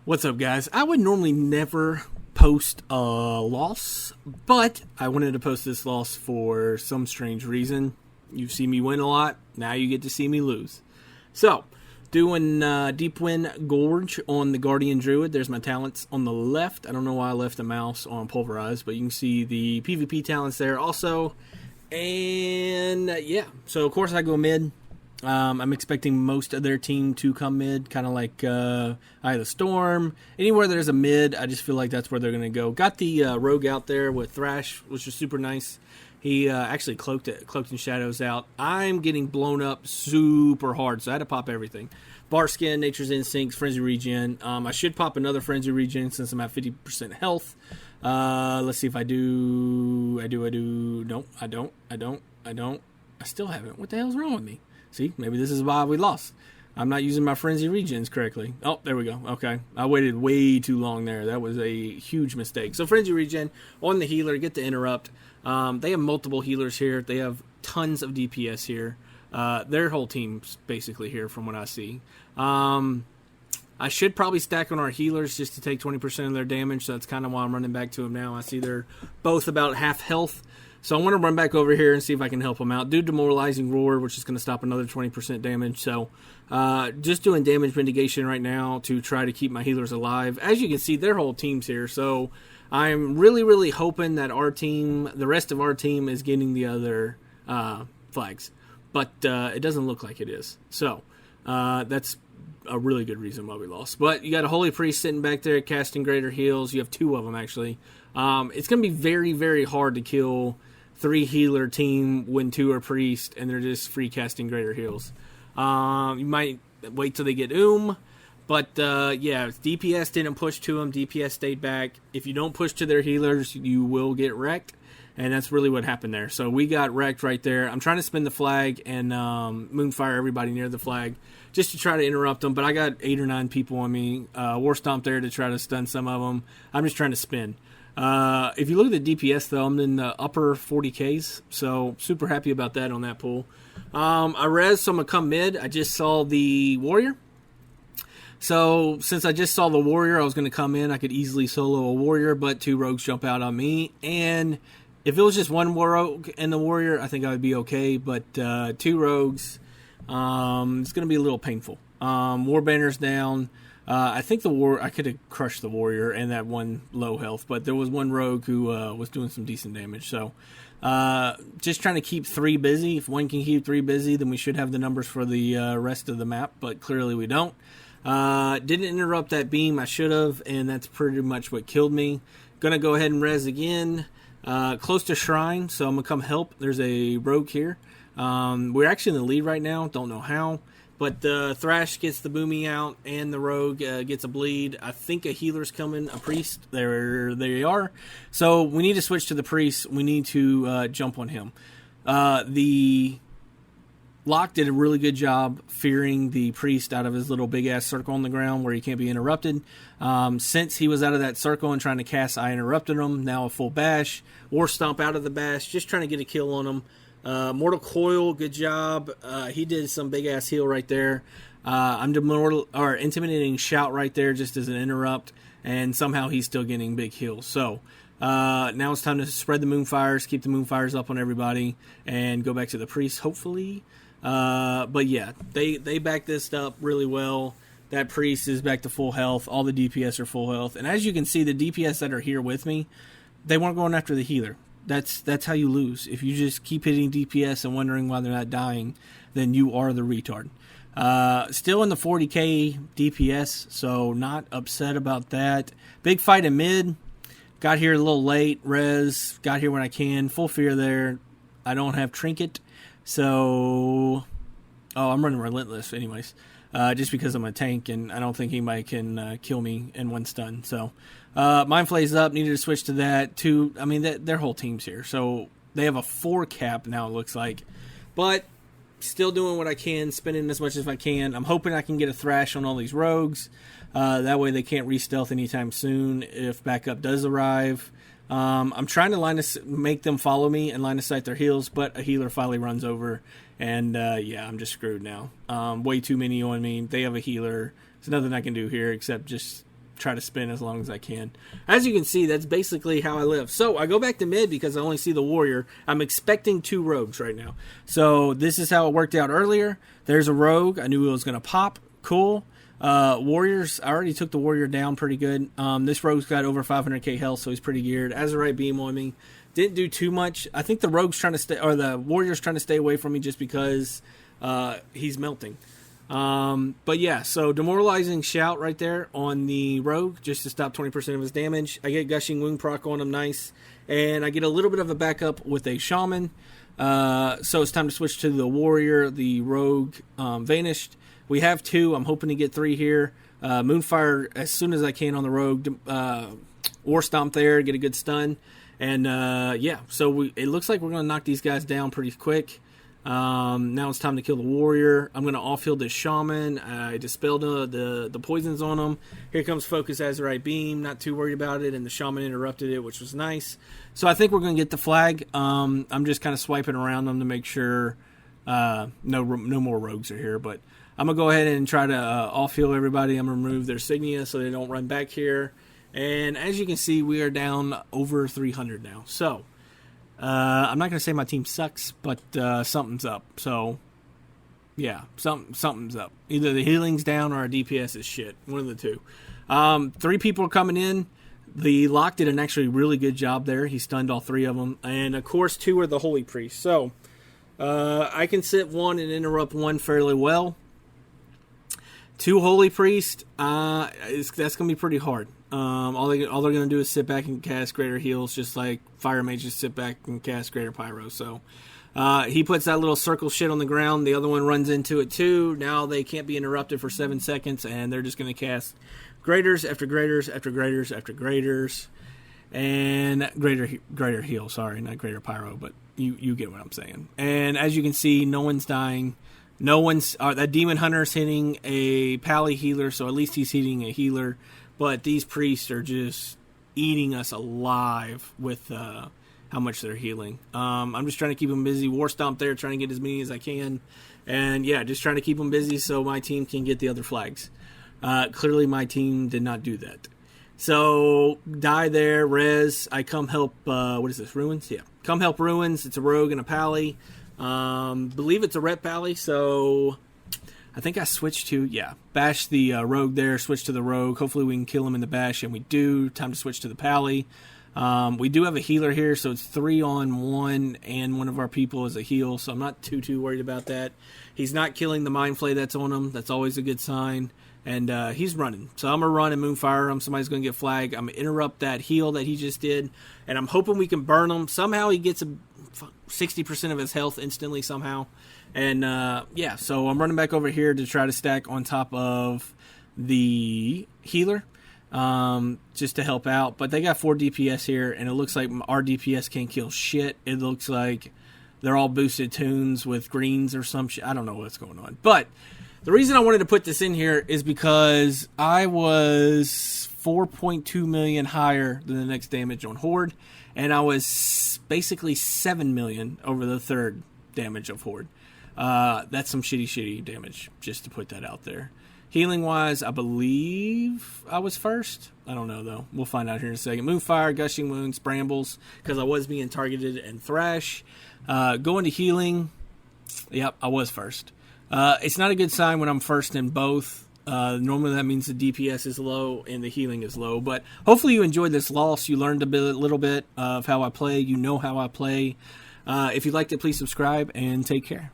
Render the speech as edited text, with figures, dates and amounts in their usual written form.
What's up, guys? I would normally never post a loss, but I wanted to post this loss for some strange reason. You've seen me win a lot. Now you get to see me lose. So, doing Deepwind Gorge on the Guardian Druid. There's my talents on the left. I don't know why I left the mouse on Pulverize, but you can see the PvP talents there also. And yeah, so of course I go mid. I'm expecting most of their team to come mid, kind of like Eye of the Storm. Anywhere there's a mid, I just feel like that's where they're going to go. Got the Rogue out there with Thrash, which is super nice. He actually cloaked in Shadows out. I'm getting blown up super hard, so I had to pop everything. Barskin, Nature's Instincts, Frenzy Regen. I should pop another Frenzy Regen since I'm at 50% health. Let's see if I do. No, I don't. I still haven't. What the hell's wrong with me? See, maybe this is why we lost. I'm not using my Frenzy Regens correctly. Oh, there we go. Okay. I waited way too long there. That was a huge mistake. So Frenzy Regen on the healer, get the interrupt. They have multiple healers here. They have tons of DPS here. Their whole team's basically here from what I see. I should probably stack on our healers just to take 20% of their damage. So that's kind of why I'm running back to them now. I see they're both about half health. So I want to run back over here and see if I can help them out. Do Demoralizing Roar, which is going to stop another 20% damage. So just doing damage mitigation right now to try to keep my healers alive. As you can see, their whole team's here. So I'm really, really hoping that our team, the rest of our team, is getting the other flags. But it doesn't look like it is. So that's a really good reason why we lost. But you got a Holy Priest sitting back there casting greater heals. You have two of them, actually. It's going to be very, very hard to kill 3 healer team when 2 are priest and they're just free casting greater heals. You might wait till they get but yeah, DPS didn't push to them. DPS stayed back. If you don't push to their healers, you will get wrecked, and that's really what happened there. So we got wrecked right there. I'm trying to spin the flag and moonfire everybody near the flag just to try to interrupt them, but I got 8 or 9 people on me. War Stomp there to try to stun some of them. I'm just trying to spin. If you look at the DPS, though, I'm in the upper 40Ks, so super happy about that on that pool. I res, so I'm going to come mid. I just saw the Warrior. So since I just saw the Warrior, I was going to come in. I could easily solo a Warrior, but 2 rogues jump out on me. And if it was just 1 rogue and the Warrior, I think I would be okay. But 2 rogues, it's going to be a little painful. War Banner's down. I think I could have crushed the Warrior and that 1 low health, but there was 1 rogue who was doing some decent damage. So just trying to keep 3 busy. If 1 can keep 3 busy, then we should have the numbers for the rest of the map, but clearly we don't. Didn't interrupt that beam. I should have, and that's pretty much what killed me. Gonna go ahead and res again. Close to Shrine, so I'm gonna come help. There's a rogue here. We're actually in the lead right now. Don't know how. But Thrash gets the Boomy out, and the Rogue gets a bleed. I think a healer's coming, a Priest. There they are. So we need to switch to the Priest. We need to jump on him. The Locke did a really good job fearing the Priest out of his little big-ass circle on the ground where he can't be interrupted. Since he was out of that circle and trying to cast, I interrupted him. Now a full bash. War Stomp out of the bash, just trying to get a kill on him. Mortal Coil, good job. He did some big ass heal right there. I'm Intimidating Shout right there just as an interrupt, and somehow he's still getting big heals. So now it's time to spread the Moonfires, keep the Moonfires up on everybody, and go back to the Priest, hopefully. But yeah, they back this up really well. That Priest is back to full health. All the DPS are full health. And as you can see, the DPS that are here with me, they weren't going after the healer. That's how you lose. If you just keep hitting DPS and wondering why they're not dying, then you are the retard. Still in the 40k DPS, so not upset about that. Big fight in mid. Got here a little late. Res. Got here when I can. Full fear there. I don't have Trinket. So... Oh, I'm running Relentless anyways. Just because I'm a tank and I don't think anybody can kill me in 1 stun. So, Mind Flay's up. Needed to switch to that. Their whole team's here. So, they have a 4 cap now, it looks like. But, still doing what I can. Spinning as much as I can. I'm hoping I can get a Thrash on all these rogues. That way they can't re-stealth anytime soon if backup does arrive. I'm trying to make them follow me and line of sight their heals, but a healer finally runs over. And, yeah, I'm just screwed now. Way too many on me. They have a healer. There's nothing I can do here except just try to spin as long as I can. As you can see, that's basically how I live. So I go back to mid because I only see the warrior. I'm expecting 2 rogues right now. So this is how it worked out earlier. There's a rogue. I knew it was going to pop. Cool. Warriors, I already took the warrior down pretty good. This rogue's got over 500k health, so he's pretty geared. Azurite beam on me. Didn't do too much. I think the rogue's trying to stay, or the warrior's trying to stay away from me just because he's melting. But yeah, so demoralizing shout right there on the rogue just to stop 20% of his damage. I get gushing wound proc on him, nice, and I get a little bit of a backup with a shaman. So it's time to switch to the warrior. The rogue vanished. We have 2. I'm hoping to get 3 here. Moonfire as soon as I can on the rogue. War stomp there, get a good stun, and yeah. So it looks like we're gonna knock these guys down pretty quick. Now it's time to kill the warrior. I'm going to off-heal this shaman. I dispelled the poisons on him. Here comes Focus Azurite Beam. Not too worried about it, and the shaman interrupted it, which was nice. So I think we're going to get the flag. I'm just kind of swiping around them to make sure no more rogues are here. But I'm going to go ahead and try to off-heal everybody. I'm going to remove their signia so they don't run back here. And as you can see, we are down over 300 now. So I'm not going to say my team sucks, but something's up. So, yeah, something's up. Either the healing's down or our DPS is shit. One of the two. 3 people are coming in. The Lock did an actually really good job there. He stunned all 3 of them. And, of course, 2 are the Holy Priests. So, I can sit 1 and interrupt 1 fairly well. 2 Holy Priests, that's going to be pretty hard. All they're going to do is sit back and cast Greater Heals, just like Fire Mages sit back and cast Greater Pyro. So he puts that little circle shit on the ground. The other one runs into it too. Now they can't be interrupted for 7 seconds, and they're just going to cast Graders after Graders after Graders after Graders. And Greater Heal, sorry, not Greater Pyro, but you get what I'm saying. And as you can see, no one's dying. No one's that Demon Hunter's hitting a Pally healer, so at least he's hitting a healer. But these priests are just eating us alive with how much they're healing. I'm just trying to keep them busy. War Stomp there, trying to get as many as I can. And yeah, just trying to keep them busy so my team can get the other flags. Clearly my team did not do that. So, die there, res. I come help, what is this, Ruins? Yeah. Come help Ruins. It's a rogue and a Pally. Believe it's a Ret Pally, so I think I switched to, bash the rogue there, switch to the rogue. Hopefully we can kill him in the bash, and we do. Time to switch to the Pally. We do have a healer here, so it's 3-on-1, and one of our people is a heal, so I'm not too worried about that. He's not killing the Mind Flay that's on him. That's always a good sign. And he's running. So I'm going to run and Moonfire him. Somebody's going to get flagged. I'm going to interrupt that heal that he just did. And I'm hoping we can burn him. Somehow he gets 60% of his health instantly somehow. And, so I'm running back over here to try to stack on top of the healer just to help out. But they got 4 DPS here, and it looks like our DPS can't kill shit. It looks like they're all boosted tunes with greens or some shit. I don't know what's going on. But the reason I wanted to put this in here is because I was 4.2 million higher than the next damage on Horde, and I was basically 7 million over the third damage of Horde. That's some shitty damage, just to put that out there. Healing-wise, I believe I was first. I don't know, though. We'll find out here in a second. Moonfire, Gushing Wounds, Brambles, because I was being targeted, and Thrash. Going to healing, yep, I was first. It's not a good sign when I'm first in both. Normally that means the DPS is low and the healing is low. But hopefully you enjoyed this loss. You learned a little bit of how I play. You know how I play. If you liked it, please subscribe and take care.